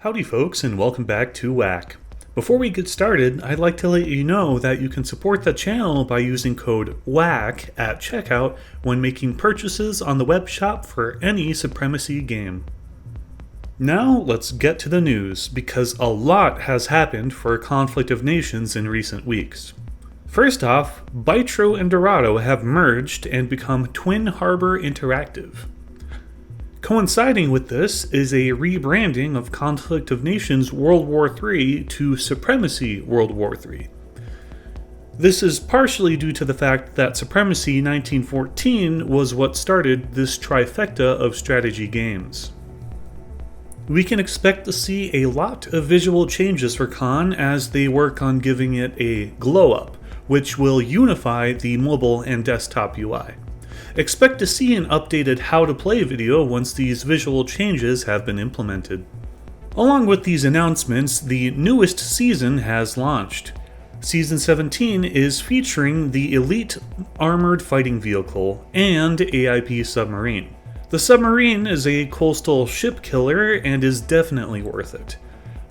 Howdy folks, and welcome back to WAC. Before we get started, I'd like to let you know that you can support the channel by using code WAC at checkout when making purchases on the web shop for any Supremacy game. Now let's get to the news, because a lot has happened for Conflict of Nations in recent weeks. First off, Bytro and Dorado have merged and become Twin Harbor Interactive. Coinciding with this is a rebranding of Conflict of Nations World War III to Supremacy World War III. This is partially due to the fact that Supremacy 1914 was what started this trifecta of strategy games. We can expect to see a lot of visual changes for Con as they work on giving it a glow-up, which will unify the mobile and desktop UI. Expect to see an updated how to play video once these visual changes have been implemented. Along with these announcements, the newest season has launched. Season 17 is featuring the Elite Armored Fighting Vehicle and AIP Submarine. The submarine is a coastal ship killer and is definitely worth it.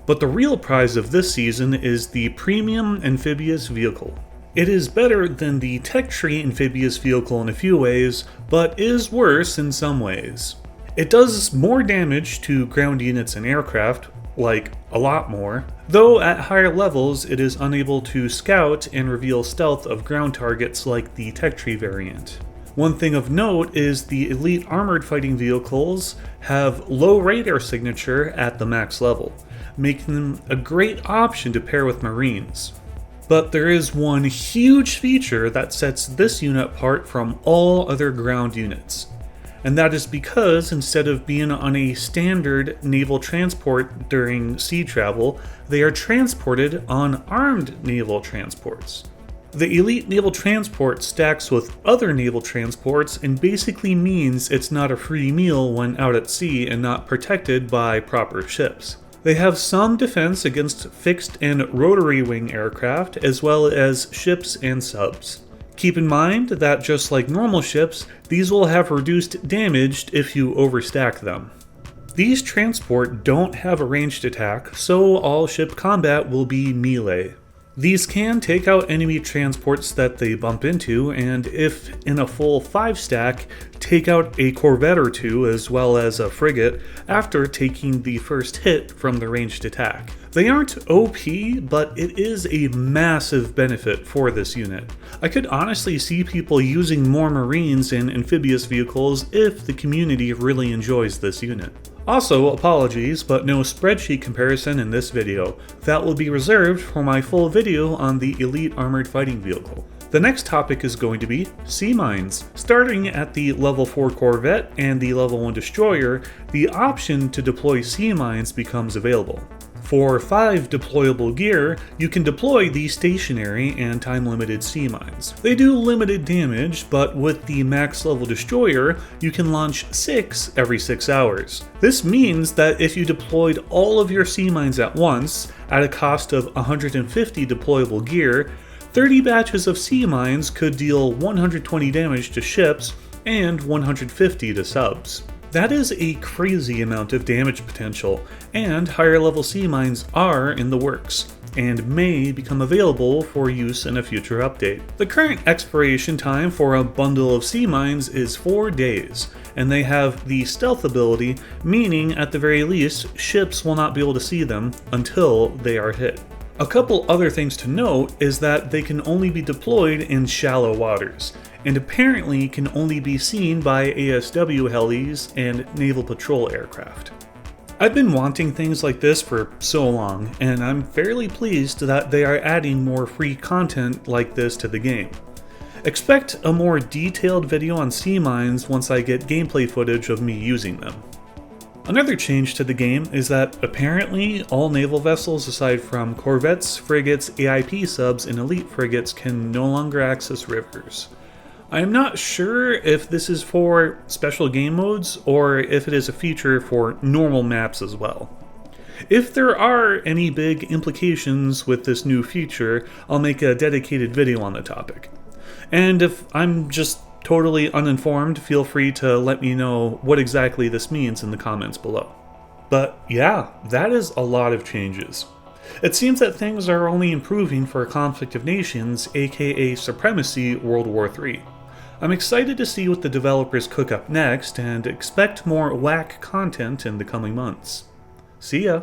But the real prize of this season is the Premium Amphibious Vehicle. It is better than the Tech Tree Amphibious Vehicle in a few ways, but is worse in some ways. It does more damage to ground units and aircraft, like a lot more, though at higher levels it is unable to scout and reveal stealth of ground targets like the Tech Tree variant. One thing of note is the Elite Armored Fighting Vehicles have low radar signature at the max level, making them a great option to pair with Marines. But there is one huge feature that sets this unit apart from all other ground units. And that is because instead of being on a standard naval transport during sea travel, they are transported on armed naval transports. The Elite Naval Transport stacks with other naval transports and basically means it's not a free meal when out at sea and not protected by proper ships. They have some defense against fixed and rotary wing aircraft, as well as ships and subs. Keep in mind that just like normal ships, these will have reduced damage if you overstack them. These transport don't have a ranged attack, so all ship combat will be melee. These can take out enemy transports that they bump into, and if in a full 5-stack, take out a corvette or two as well as a frigate after taking the first hit from the ranged attack. They aren't OP, but it is a massive benefit for this unit. I could honestly see people using more Marines and amphibious vehicles if the community really enjoys this unit. Also, apologies, but no spreadsheet comparison in this video. That will be reserved for my full video on the Elite Armored Fighting Vehicle. The next topic is going to be sea mines. Starting at the level 4 Corvette and the level 1 Destroyer, the option to deploy sea mines becomes available. For 5 deployable gear, you can deploy the stationary and time-limited sea mines. They do limited damage, but with the max level destroyer, you can launch 6 every 6 hours. This means that if you deployed all of your sea mines at once, at a cost of 150 deployable gear, 30 batches of sea mines could deal 120 damage to ships and 150 to subs. That is a crazy amount of damage potential, and higher level sea mines are in the works, and may become available for use in a future update. The current expiration time for a bundle of sea mines is 4 days, and they have the stealth ability, meaning at the very least, ships will not be able to see them until they are hit. A couple other things to note is that they can only be deployed in shallow waters, and apparently can only be seen by ASW helis and naval patrol aircraft. I've been wanting things like this for so long, and I'm fairly pleased that they are adding more free content like this to the game. Expect a more detailed video on sea mines once I get gameplay footage of me using them. Another change to the game is that apparently all naval vessels aside from corvettes, frigates, AIP subs, and elite frigates can no longer access rivers. I am not sure if this is for special game modes or if it is a feature for normal maps as well. If there are any big implications with this new feature, I'll make a dedicated video on the topic. And if I'm just totally uninformed, feel free to let me know what exactly this means in the comments below. But yeah, that is a lot of changes. It seems that things are only improving for Conflict of Nations, aka Supremacy WW3. I'm excited to see what the developers cook up next and expect more whack content in the coming months. See ya!